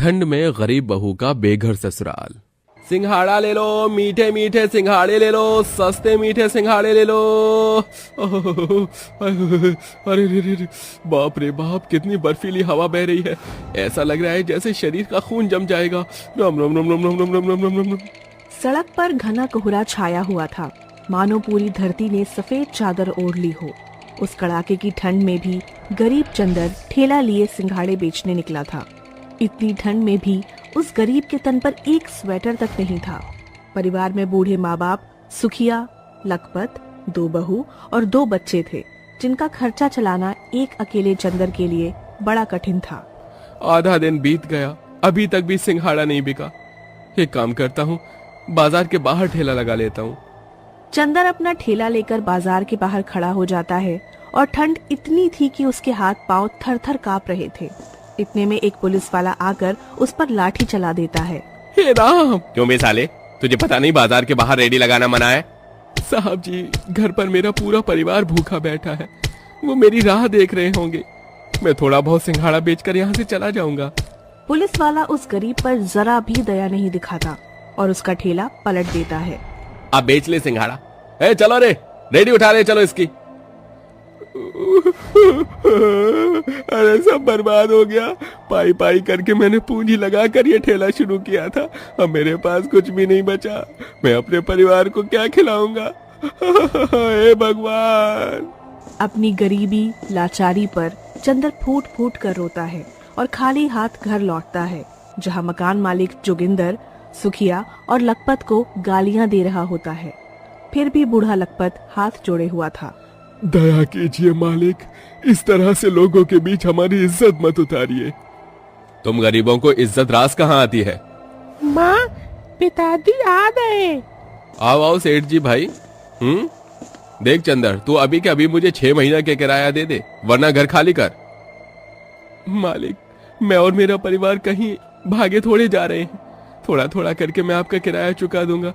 ठंड में गरीब बहू का बेघर ससुराल। सिंघाड़ा ले लो, मीठे मीठे सिंघाड़े ले लो, सस्ते मीठे सिंघाड़े ले लो। अरे रे, बाप रे बाप, कितनी बर्फीली हवा बह रही है। ऐसा लग रहा है जैसे शरीर का खून जम जाएगा। रम रम रम रम रम रम रम रम रम रम। सड़क पर घना कोहरा छाया हुआ था, मानो पूरी धरती ने सफेद चादर ओढ़ ली हो। उस कड़ाके की ठंड में भी गरीब चंदर ठेला लिए सिंघाड़े बेचने निकला था। इतनी ठंड में भी उस गरीब के तन पर एक स्वेटर तक नहीं था। परिवार में बूढ़े माँ बाप, सुखिया, लखपत, 2 बहू और 2 बच्चे थे, जिनका खर्चा चलाना एक अकेले चंदर के लिए बड़ा कठिन था। आधा दिन बीत गया, अभी तक भी सिंघाड़ा नहीं बिका। एक काम करता हूँ, बाजार के बाहर ठेला लगा लेता हूँ। चंदर अपना ठेला लेकर बाजार के बाहर खड़ा हो जाता है और ठंड इतनी थी कि उसके हाथ पांव थर-थर कांप रहे थे। इतने में एक पुलिस वाला आकर उस पर लाठी चला देता है। हे राम! क्यों बे साले, तुझे पता नहीं बाजार के बाहर रेडी लगाना मना है? साहब जी, घर पर मेरा पूरा परिवार भूखा बैठा है, वो मेरी राह देख रहे होंगे। मैं थोड़ा बहुत सिंघाड़ा बेचकर यहाँ से चला जाऊंगा। पुलिस वाला उस गरीब पर जरा भी दया नहीं दिखाता और उसका ठेला पलट देता है। आप बेच ले सिंघाड़ा। चलो रे, रेडी उठा ले, चलो इसकी। अरे सब बर्बाद हो गया। पाई पाई करके मैंने पूंजी लगाकर ये ठेला शुरू किया था, अब मेरे पास कुछ भी नहीं बचा। मैं अपने परिवार को क्या खिलाऊंगा? हे भगवान! अपनी गरीबी, लाचारी पर चंदर फूट फूट कर रोता है और खाली हाथ घर लौटता है, जहाँ मकान मालिक जोगिंदर, सुखिया और लखपत को गालियां दे रहा होता है। फिर भी बूढ़ा लखपत हाथ जोड़े हुआ था। दया कीजिए मालिक, इस तरह से लोगों के बीच हमारी इज्जत मत उतारिए। तुम गरीबों को इज्जत रास कहाँ आती है? माँ, पिताजी आ गए। आओ आओ सेठ जी भाई। देख चंदर, तू अभी के अभी मुझे 6 महीने के किराया दे दे, वरना घर खाली कर। मालिक, मैं और मेरा परिवार कहीं भागे थोड़े जा रहे हैं। थोड़ा थोड़ा करके मैं आपका किराया चुका दूंगा।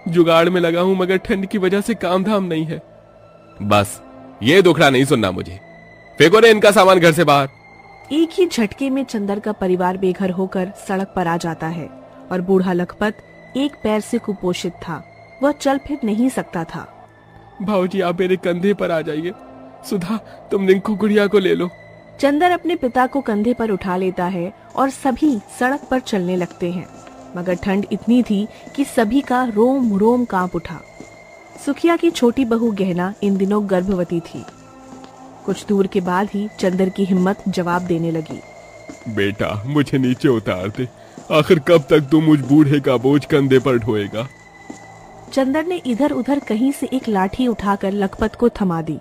जुगाड़ में लगा हूं, मगर ठंड की वजह से काम धाम नहीं है। बस ये दुखड़ा नहीं सुनना मुझे। फेंको रे इनका सामान घर से बाहर। एक ही झटके में चंदर का परिवार बेघर होकर सड़क पर आ जाता है और बूढ़ा लखपत एक पैर से कुपोषित था। वह चल फिर नहीं सकता था। भाऊजी, आप मेरे कंधे पर आ जाइए। सुधा, तुम रिंकू गुड़िया को ले लो। चंदर अपने पिता को कंधे पर उठा लेता है और सभी सड़क पर चलने लगते हैं, मगर ठंड इतनी थी कि सभी का रोम रोम कांप उठा। सुखिया की छोटी बहू गहना इन दिनों गर्भवती थी। कुछ दूर के बाद ही चंदर की हिम्मत जवाब देने लगी। बेटा, मुझे नीचे उतार दे। आखिर कब तक तू मुझ बूढ़े का बोझ कंधे पर ढोएगा? चंदर ने इधर उधर कहीं से एक लाठी उठाकर लखपत को थमा दी।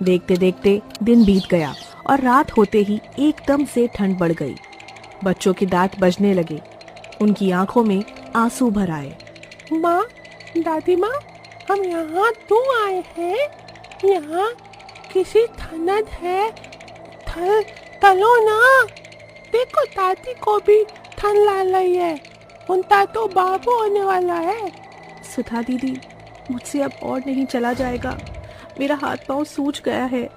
देखते देखते दिन बीत गया और रात होते ही एकदम से ठंड बढ़ गई। बच्चों के दांत बजने लगे, उनकी आंखों में आंसू भर आए। माँ, दादी माँ, हम यहाँ क्यों आए हैं? यहाँ किसी ठंड है, चलो ना। देखो, दादी को भी ठंड लग रही है, उनका तो बाबू होने वाला है। सुधा दीदी, मुझसे अब और नहीं चला जाएगा। मेरा हाथ पांव सूज गया है,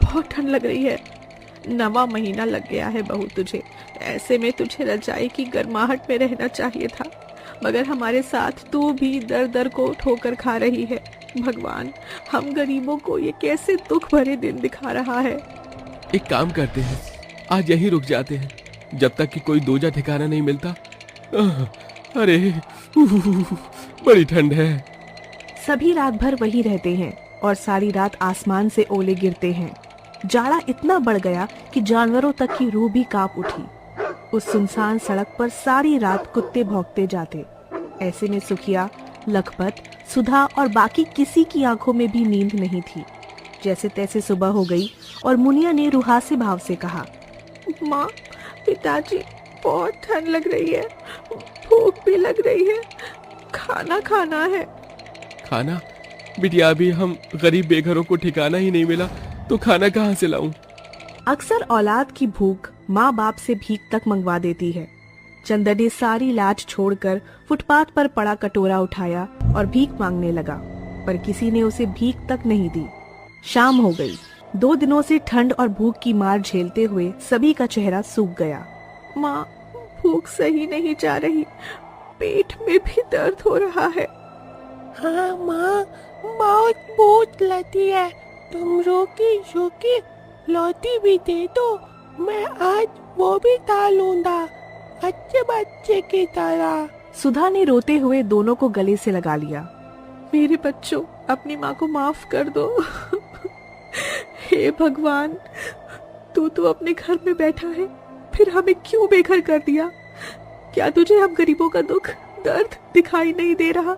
बहुत ठंड लग रही है। 9वां महीना लग गया है बहू तुझे। ऐसे में तुझे रजाई की गर्माहट में रहना चाहिए था, मगर हमारे साथ तू भी दर दर को ठोकर खा रही है। भगवान, हम गरीबों को ये कैसे दुख भरे दिन दिखा रहा है। एक काम करते हैं, आज यहीं रुक जाते हैं, जब तक कि कोई दूजा ठिकाना नहीं मिलता। अरे बड़ी ठंड है। सभी रात भर वही रहते हैं और सारी रात आसमान से ओले गिरते हैं। जाड़ा इतना बढ़ गया कि जानवरों तक की रूह भी कांप उठी। उस सुनसान सड़क पर सारी रात कुत्ते भौंकते जाते। ऐसे में सुखिया, लखपत, सुधा और बाकी किसी की आंखों में भी नींद नहीं थी। जैसे तैसे सुबह हो गई और मुनिया ने रुहासे भाव से कहा, माँ, पिताजी, बहुत ठंड लग रही है, भूख भी लग रही है, खाना खाना है। खाना? बिटिया, अभी हम गरीब बेघरों को ठिकाना ही नहीं मिला तो खाना कहाँ से लाऊं? अक्सर औलाद की भूख माँ बाप से भीख तक मंगवा देती है। चंदर ने सारी लाज छोड़कर फुटपाथ पर पड़ा कटोरा उठाया और भीख मांगने लगा, पर किसी ने उसे भीख तक नहीं दी। शाम हो गई। 2 दिनों से ठंड और भूख की मार झेलते हुए सभी का चेहरा सूख गया। माँ, भूख सही नहीं जा रही, पेट में भी दर्द हो रहा है। हाँ माँ, बहुत भूख लगी है। तुम रोकी रोकी लौटी भी दे दो, मैं आज वो भी खा लूंगा, अच्छे बच्चे की तरह। सुधा ने रोते हुए दोनों को गले से लगा लिया। मेरे बच्चों, अपनी माँ को माफ कर दो। हे भगवान, तू तो अपने घर में बैठा है, फिर हमें क्यों बेघर कर दिया? क्या तुझे हम गरीबों का दुख दर्द दिखाई नहीं दे रहा?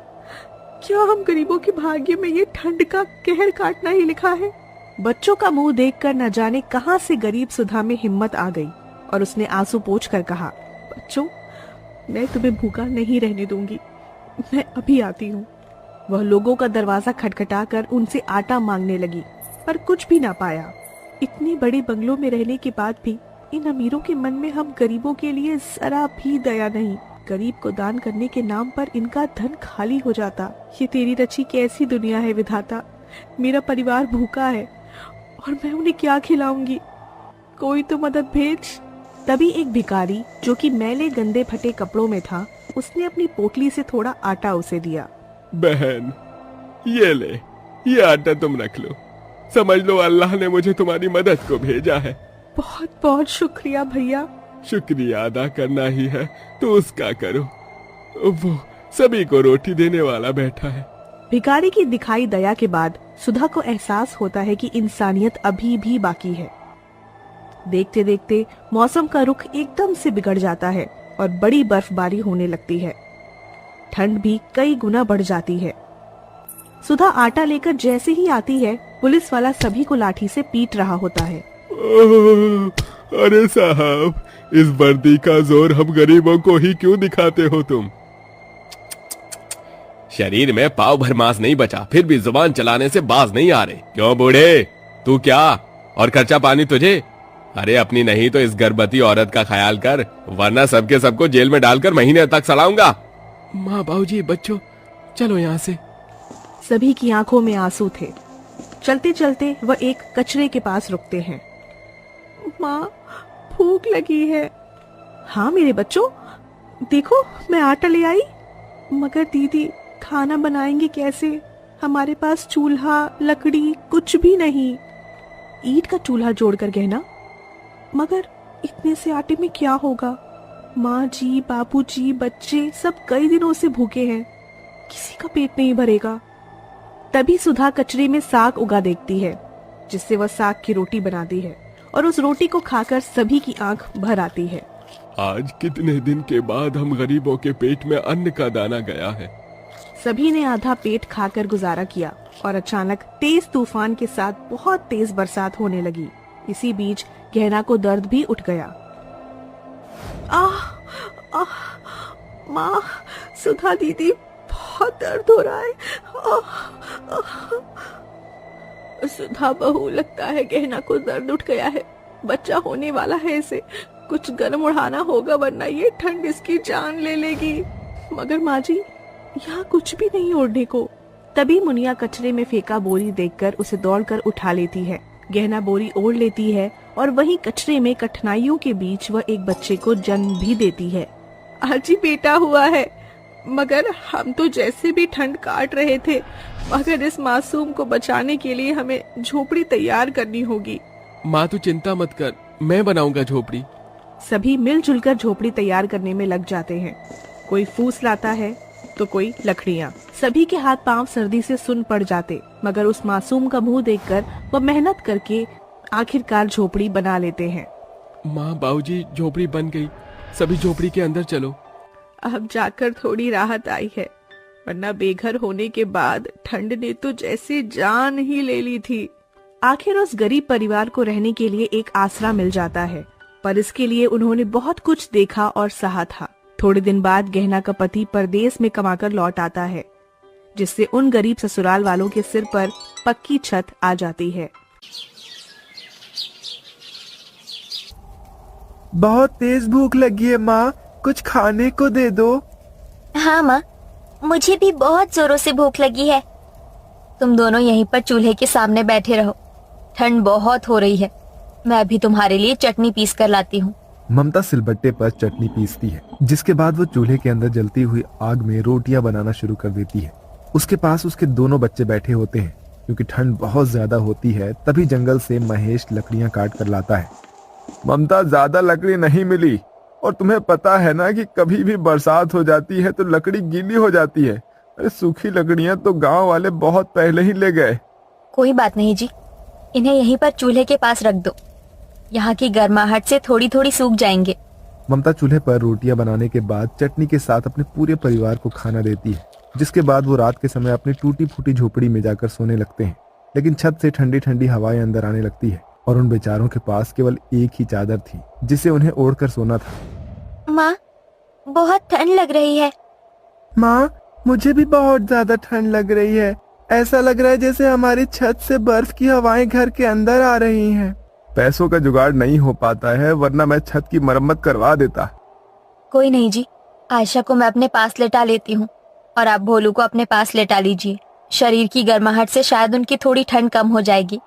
क्या हम गरीबों के भाग्य में ये ठंड का कहर काटना ही लिखा है? बच्चों का मुंह देखकर न जाने कहां से गरीब सुधा में हिम्मत आ गई और उसने आंसू पोंछकर कहा, बच्चों, मैं तुम्हें भूखा नहीं रहने दूंगी, मैं अभी आती हूँ। वह लोगों का दरवाजा खटखटाकर उनसे आटा मांगने लगी, पर कुछ भी ना पाया। इतने बड़े बंगलों में रहने के बाद भी इन अमीरों के मन में हम गरीबों के लिए जरा भी दया नहीं। गरीब को दान करने के नाम पर इनका धन खाली हो जाता। ये तेरी रची कैसी दुनिया है विधाता। मेरा परिवार भूखा है और मैं उन्हें क्या खिलाऊंगी? कोई तो मदद भेज। तभी एक भिखारी जो कि मैले गंदे फटे कपड़ों में था, उसने अपनी पोटली से थोड़ा आटा उसे दिया। बहन, ये ले, ये आटा तुम रख लो, समझ लो अल्लाह ने मुझे तुम्हारी मदद को भेजा है। बहुत बहुत शुक्रिया भैया। शुक्रिया अदा करना ही है तो उसका करो, वो सभी को रोटी देने वाला बैठा है। भिखारी की दिखाई दया के बाद सुधा को एहसास होता है कि इंसानियत अभी भी बाकी है। देखते देखते मौसम का रुख एकदम से बिगड़ जाता है और बड़ी बर्फबारी होने लगती है। ठंड भी कई गुना बढ़ जाती है। सुधा आटा लेकर जैसे ही आती है, पुलिस वाला सभी को लाठी से पीट रहा होता है। अरे साहब, इस वर्दी का जोर हम गरीबों को ही क्यों दिखाते हो तुम? शरीर में पाव भर मांस नहीं बचा, फिर भी जुबान चलाने से बाज नहीं आ रहे। क्यों बूढ़े, तू क्या और खर्चा पानी तुझे? अरे अपनी नहीं तो इस गर्भवती औरत का ख्याल कर, वरना सबके सबको जेल में डालकर महीने तक सड़ाऊंगा। माँ, बाबूजी, बच्चों, चलो यहाँ से। सभी की आंखों में आंसू थे। चलते चलते वह एक कचरे के पास रुकते हैं। माँ, भूख लगी है। हाँ मेरे बच्चों, देखो मैं आटा ले आई। मगर दीदी, खाना बनाएंगे कैसे? हमारे पास चूल्हा लकड़ी कुछ भी नहीं। ईंट का चूल्हा जोड़कर कहना। मगर इतने से आटे में क्या होगा? माँ जी, बाबू जी, बच्चे सब कई दिनों से भूखे हैं, किसी का पेट नहीं भरेगा। तभी सुधा कचरे में साग उगा देखती है, जिससे वह साग की रोटी बनाती है और उस रोटी को खाकर सभी की आंख भर आती है। आज कितने दिन के बाद हम गरीबों के पेट में अन्न का दाना गया है। सभी ने आधा पेट खाकर गुजारा किया और अचानक तेज तूफान के साथ बहुत तेज बरसात होने लगी। इसी बीच गहना को दर्द भी उठ गया। आह, माँ, सुधा दीदी, बहुत दर्द हो रहा है। सुधा बहू, लगता है गहना को दर्द उठ गया है। बच्चा होने वाला है इसे, कुछ गर्म उड़ाना होगा वरना ये ठंड इसकी जान ले लेगी। मगर माँ जी, यहाँ कुछ भी नहीं ओढ़ने को। तभी मुनिया कचरे में फेंका बोरी देखकर उसे दौड़कर उठा लेती है। गहना बोरी ओढ़ लेती है और वहीं कचरे में कठिनाइयों के बीच वह एक बच्चे को जन्म भी देती है। आज ही बेटा हुआ है, मगर हम तो जैसे भी ठंड काट रहे थे, मगर इस मासूम को बचाने के लिए हमें झोपड़ी तैयार करनी होगी। माँ, तू चिंता मत कर, मैं बनाऊंगा झोपड़ी। सभी मिलजुल कर झोपड़ी तैयार करने में लग जाते हैं। कोई फूस लाता है तो कोई लकड़ियाँ। सभी के हाथ पांव सर्दी से सुन पड़ जाते, मगर उस मासूम का मुंह देखकर वह मेहनत करके आखिरकार झोपड़ी बना लेते हैं। माँ, बाबूजी, झोपड़ी बन गई, सभी झोपड़ी के अंदर चलो। अब जाकर थोड़ी राहत आई है, वरना बेघर होने के बाद ठंड ने तो जैसे जान ही ले ली थी। आखिर उस गरीब परिवार को रहने के लिए एक आसरा मिल जाता है, पर इसके लिए उन्होंने बहुत कुछ देखा और सहा था। थोड़े दिन बाद गहना का पति परदेश में कमाकर लौट आता है, जिससे उन गरीब ससुराल वालों के सिर पर पक्की छत आ जाती है। बहुत तेज भूख लगी है माँ, कुछ खाने को दे दो। हाँ माँ, मुझे भी बहुत जोरों से भूख लगी है। तुम दोनों यहीं पर चूल्हे के सामने बैठे रहो, ठंड बहुत हो रही है। मैं अभी तुम्हारे लिए चटनी पीस कर लाती हूँ। ममता सिलबट्टे पर चटनी पीसती है, जिसके बाद वो चूल्हे के अंदर जलती हुई आग में रोटियां बनाना शुरू कर देती है। उसके पास उसके दोनों बच्चे बैठे होते हैं। क्योंकि ठंड बहुत ज्यादा होती है, तभी जंगल से महेश लकड़ियां काट कर लाता है। ममता, ज्यादा लकड़ी नहीं मिली, और तुम्हें पता है ना कि कभी भी बरसात हो जाती है तो लकड़ी गीली हो जाती है। अरे सूखी लकड़ियां तो गांव वाले बहुत पहले ही ले गए। कोई बात नहीं जी, इन्हें यहीं पर चूल्हे के पास रख दो, यहाँ की गर्माहट से थोड़ी थोड़ी सूख जाएंगे। ममता चूल्हे पर रोटियां बनाने के बाद चटनी के साथ अपने पूरे परिवार को खाना देती है, जिसके बाद वो रात के समय अपनी टूटी फूटी झोपड़ी में जाकर सोने लगते हैं। लेकिन छत से ठंडी ठंडी हवाएं अंदर आने लगती है और उन बेचारों के पास केवल एक ही चादर थी, जिसे उन्हें ओढ़कर सोना था। माँ, बहुत ठंड लग रही है। माँ, मुझे भी बहुत ज्यादा ठंड लग रही है। ऐसा लग रहा है जैसे हमारी छत से बर्फ की हवाएं घर के अंदर आ रही हैं। पैसों का जुगाड़ नहीं हो पाता है, वरना मैं छत की मरम्मत करवा देता। कोई नहीं जी, आयशा को मैं अपने पास लेटा लेती हूँ और आप भोलू को अपने पास लेटा लीजिए। शरीर की गर्माहट से शायद उनकी थोड़ी ठंड कम हो जाएगी।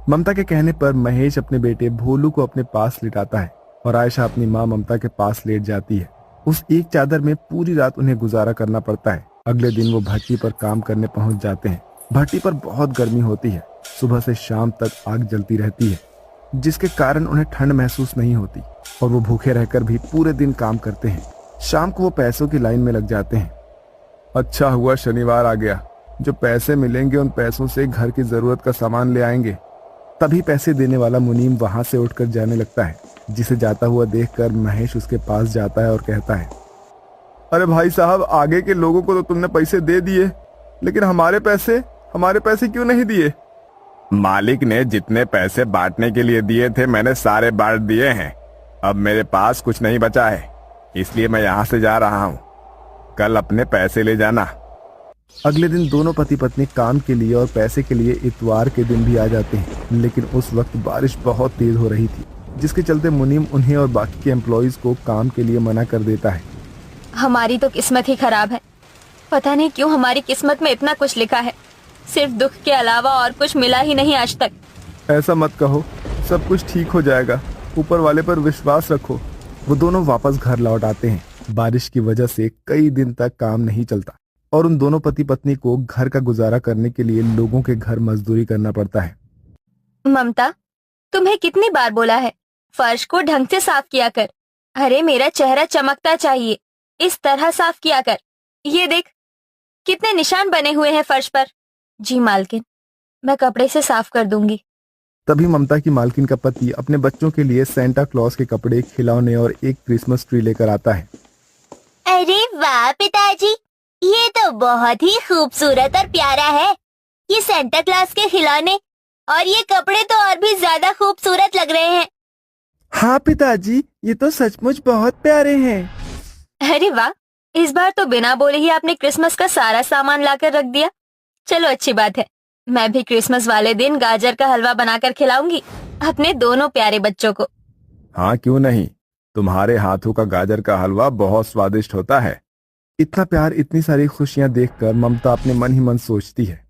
ममता के कहने पर महेश अपने बेटे भोलू को अपने पास लिटाता है और आयशा अपनी माँ ममता के पास लेट जाती है। उस एक चादर में पूरी रात उन्हें गुजारा करना पड़ता है। अगले दिन वो भट्टी पर काम करने पहुंच जाते हैं। भट्टी पर बहुत गर्मी होती है। सुबह से शाम तक आग जलती रहती है, जिसके कारण उन्हें ठंड महसूस नहीं होती और वो भूखे रहकर भी पूरे दिन काम करते हैं। शाम को वो पैसों की लाइन में लग जाते हैं। अच्छा हुआ शनिवार आ गया, जो पैसे मिलेंगे उन पैसों से घर की जरूरत का सामान ले आएंगे। तभी पैसे देने वाला मुनीम वहां से उठकर जाने लगता है, जिसे जाता हुआ देखकर महेश उसके पास जाता है और कहता है, अरे भाई साहब, आगे के लोगों को तो तुमने पैसे दे दिए, लेकिन हमारे पैसे क्यों नहीं दिए? मालिक ने जितने पैसे बांटने के लिए दिए थे मैंने सारे बांट दिए हैं। अब मेरे पास कुछ नहीं बचा है, इसलिए मैं यहाँ से जा रहा हूँ। कल अपने पैसे ले जाना। अगले दिन दोनों पति पत्नी काम के लिए और पैसे के लिए इतवार के दिन भी आ जाते हैं, लेकिन उस वक्त बारिश बहुत तेज हो रही थी, जिसके चलते मुनीम उन्हें और बाकी के एम्प्लॉइज को काम के लिए मना कर देता है। हमारी तो किस्मत ही खराब है। पता नहीं क्यों हमारी किस्मत में इतना कुछ लिखा है, सिर्फ दुख के अलावा और कुछ मिला ही नहीं आज तक। ऐसा मत कहो, सब कुछ ठीक हो जाएगा, ऊपर वाले पर विश्वास रखो। वो दोनों वापस घर लौट आते हैं। बारिश की वजह से कई दिन तक काम नहीं चलता और उन दोनों पति पत्नी को घर का गुजारा करने के लिए लोगों के घर मजदूरी करना पड़ता है। ममता, तुम्हें कितनी बार बोला है, फर्श को ढंग से साफ किया कर। अरे मेरा चेहरा चमकता चाहिए, इस तरह साफ किया कर। ये देख, कितने निशान बने हुए हैं फर्श पर। जी मालकिन, मैं कपड़े से साफ कर दूंगी। तभी ममता की मालकिन का पति अपने बच्चों के लिए सेंटा क्लॉज के कपड़े, खिलौने और एक क्रिसमस ट्री लेकर आता है। अरे वाह पिताजी, ये तो बहुत ही खूबसूरत और प्यारा है। ये सेंटा क्लॉज के खिलौने और ये कपड़े तो और भी ज्यादा खूबसूरत लग रहे हैं। हाँ पिताजी, ये तो सचमुच बहुत प्यारे हैं। अरे वाह, इस बार तो बिना बोले ही आपने क्रिसमस का सारा सामान लाकर रख दिया। चलो अच्छी बात है, मैं भी क्रिसमस वाले दिन गाजर का हलवा बनाकर खिलाऊंगी अपने दोनों प्यारे बच्चों को। हाँ क्यों नहीं, तुम्हारे हाथों का गाजर का हलवा बहुत स्वादिष्ट होता है। इतना प्यार, इतनी सारी खुशियां देखकर ममता अपने मन ही मन सोचती है,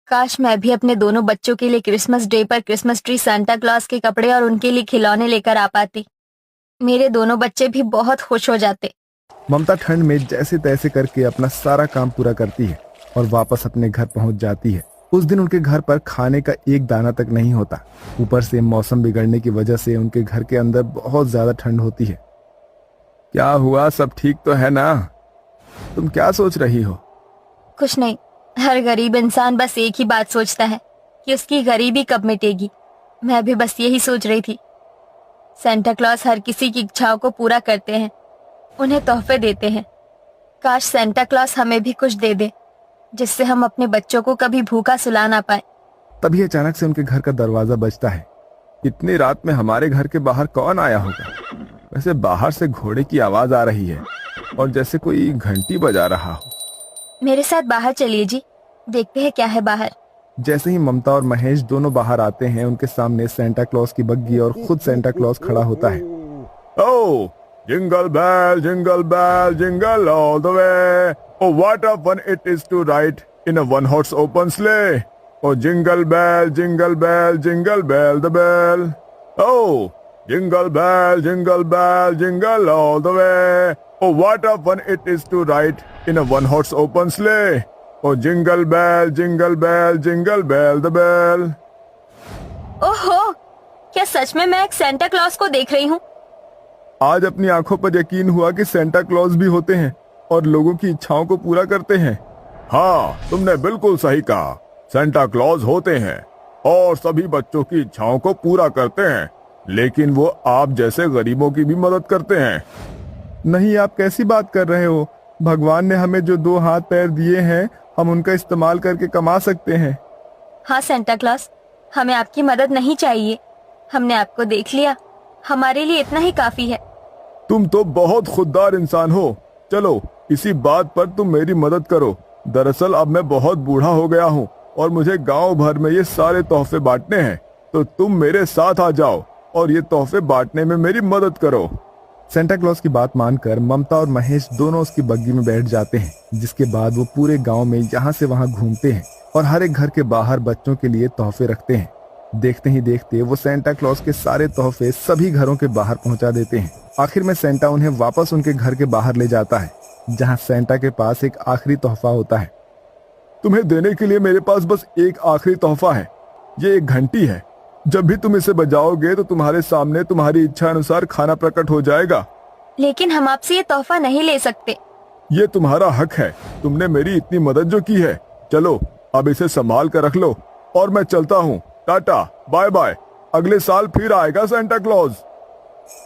काश मैं भी अपने दोनों बच्चों के लिए क्रिसमस डे पर क्रिसमस ट्री, सांता क्लॉज के कपड़े और उनके लिए खिलौने लेकर आ पाती। मेरे दोनों बच्चे भी बहुत खुश हो जाते। ममता ठंड में जैसे तैसे करके अपना सारा काम पूरा करती है और वापस अपने घर पहुंच जाती है। उस दिन उनके घर पर खाने का एक दाना तक नहीं होता। ऊपर से मौसम बिगड़ने की वजह से उनके घर के अंदर बहुत ज्यादा ठंड होती है। क्या हुआ, सब ठीक तो है ना? तुम क्या सोच रही हो? कुछ नहीं, हर गरीब इंसान बस एक ही बात सोचता है कि उसकी गरीबी कब मिटेगी। मैं भी बस यही सोच रही थी। सेंटा क्लॉज हर किसी की इच्छाओं को पूरा करते हैं, उन्हें तोहफे देते हैं। काश सेंटा क्लॉज हमें भी कुछ दे दे, जिससे हम अपने बच्चों को कभी भूखा सुला ना पाए। तभी अचानक से उनके घर का दरवाजा बजता है। इतनी रात में हमारे घर के बाहर कौन आया होगा? वैसे बाहर से घोड़े की आवाज आ रही है और जैसे कोई घंटी बजा रहा हो। मेरे साथ बाहर चलिए जी, देखते हैं क्या है बाहर। जैसे ही ममता और महेश दोनों बाहर आते हैं, उनके सामने सेंटा क्लॉज की बग्गी और खुद सेंटा क्लॉज खड़ा होता है। Oh, jingle bell, jingle all the way. Oh, what a fun it is to ride in a one-horse open sleigh. Oh, jingle bell, jingle bell the bell. Oh, jingle bell, jingle all the way. Oh, what a fun it is to ride in a one-horse open sleigh. Oh, jingle bell, jingle bell the bell. ओहो, क्या सच में मैं एक Santa Claus को देख रही हूँ? आज अपनी आंखों पर यकीन हुआ कि सेंटा क्लॉज भी होते हैं और लोगों की इच्छाओं को पूरा करते हैं। हाँ, तुमने बिल्कुल सही कहा। सेंटा क्लॉज होते हैं और सभी बच्चों की इच्छाओं को पूरा करते हैं, लेकिन वो आप जैसे गरीबों की भी मदद करते हैं। नहीं, आप कैसी बात कर रहे हो? भगवान ने हमें जो 2 हाथ पैर दिए हैं, हम उनका इस्तेमाल करके कमा सकते हैं। हाँ सेंटा क्लॉज, हमें आपकी मदद नहीं चाहिए। हमने आपको देख लिया, हमारे लिए इतना ही काफी है। तुम तो बहुत खुददार इंसान हो। चलो, इसी बात पर तुम मेरी मदद करो। दरअसल अब मैं बहुत बूढ़ा हो गया हूँ और मुझे गांव भर में ये सारे तोहफे बांटने हैं, तो तुम मेरे साथ आ जाओ और ये तोहफे बांटने में मेरी मदद करो। सेंटा क्लॉज की बात मानकर ममता और महेश दोनों उसकी बग्गी में बैठ जाते हैं, जिसके बाद वो पूरे गांव में यहाँ से वहाँ घूमते हैं और हर एक घर के बाहर बच्चों के लिए तोहफे रखते हैं। देखते ही देखते वो सेंटा क्लॉज के सारे तोहफे सभी घरों के बाहर पहुंचा देते हैं। आखिर में सेंटा उन्हें वापस उनके घर के बाहर ले जाता है, जहां सेंटा के पास एक आखिरी तोहफा होता है। तुम्हें देने के लिए मेरे पास बस एक आखिरी तोहफा है। ये एक घंटी है। जब भी तुम इसे बजाओगे तो तुम्हारे सामने तुम्हारी इच्छा अनुसार खाना प्रकट हो जाएगा। लेकिन हम आपसे ये तोहफा नहीं ले सकते। ये तुम्हारा हक है। तुमने मेरी इतनी मदद जो की है। चलो, अब इसे संभाल कर रख लो और मैं चलता हूँ। Tata, bye bye. अगले साल फिर आएगा सेंटा क्लॉज।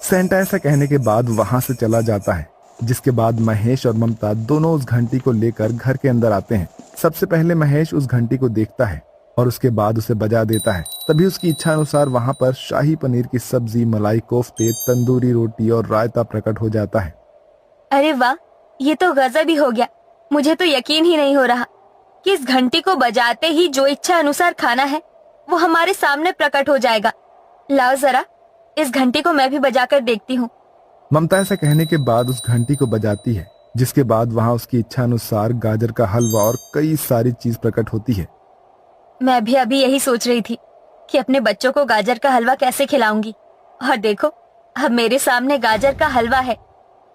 सेंटा ऐसा कहने के बाद वहां से चला जाता है, जिसके बाद महेश और ममता दोनों उस घंटी को लेकर घर के अंदर आते हैं। सबसे पहले महेश उस घंटी को देखता है और उसके बाद उसे बजा देता है। तभी उसकी इच्छा अनुसार वहां पर शाही पनीर की सब्जी, मलाई कोफ्ते, तंदूरी रोटी और रायता प्रकट हो जाता है। अरे वाह, ये तो गजब ही हो गया। मुझे तो यकीन ही नहीं हो रहा कि इस घंटी को बजाते ही जो इच्छा अनुसार खाना है वो हमारे सामने प्रकट हो जाएगा। लाओ जरा, इस घंटी को मैं भी बजाकर देखती हूँ। ममता ऐसा कहने के बाद उस घंटी को बजाती है, जिसके बाद वहां उसकी इच्छा अनुसार गाजर का हलवा और कई सारी चीज प्रकट होती है। मैं भी अभी यही सोच रही थी कि अपने बच्चों को गाजर का हलवा कैसे खिलाऊंगी, और देखो अब मेरे सामने गाजर का हलवा है।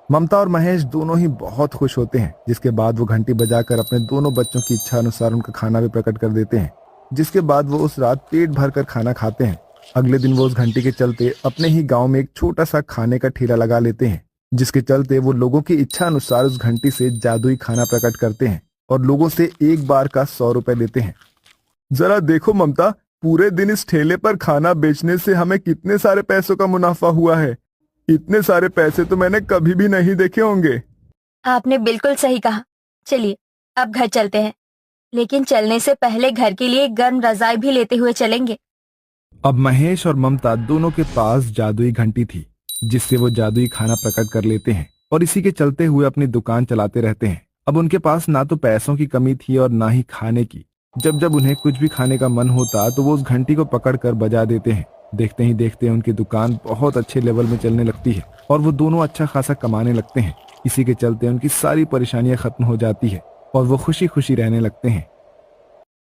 ममता और महेश दोनों ही बहुत खुश होते हैं, जिसके बाद वो घंटी बजाकर अपने दोनों बच्चों की इच्छा अनुसार उनका खाना भी प्रकट कर देते हैं, जिसके बाद वो उस रात पेट भर कर खाना खाते हैं। अगले दिन वो उस घंटी के चलते अपने ही गांव में एक छोटा सा खाने का ठेला लगा लेते हैं, जिसके चलते वो लोगों की इच्छा अनुसार उस घंटी से जादुई खाना प्रकट करते हैं और लोगों से एक बार का 100 रुपए लेते हैं। जरा देखो ममता, पूरे दिन इस ठेले पर खाना बेचने से हमें कितने सारे पैसों का मुनाफा हुआ है। इतने सारे पैसे तो मैंने कभी भी नहीं देखे होंगे। आपने बिल्कुल सही कहा। चलिए अब घर चलते हैं, लेकिन चलने से पहले घर के लिए गर्म रजाई भी लेते हुए चलेंगे। अब महेश और ममता दोनों के पास जादुई घंटी थी, जिससे वो जादुई खाना प्रकट कर लेते हैं और इसी के चलते हुए अपनी दुकान चलाते रहते हैं। अब उनके पास ना तो पैसों की कमी थी और ना ही खाने की। जब जब उन्हें कुछ भी खाने का मन होता तो वो उस घंटी को पकड़कर बजा देते हैं। देखते ही देखते उनकी दुकान बहुत अच्छे लेवल में चलने लगती है और वो दोनों अच्छा खासा कमाने लगते हैं। इसी के चलते उनकी सारी परेशानियां खत्म हो जाती है और वो खुशी खुशी रहने लगते हैं।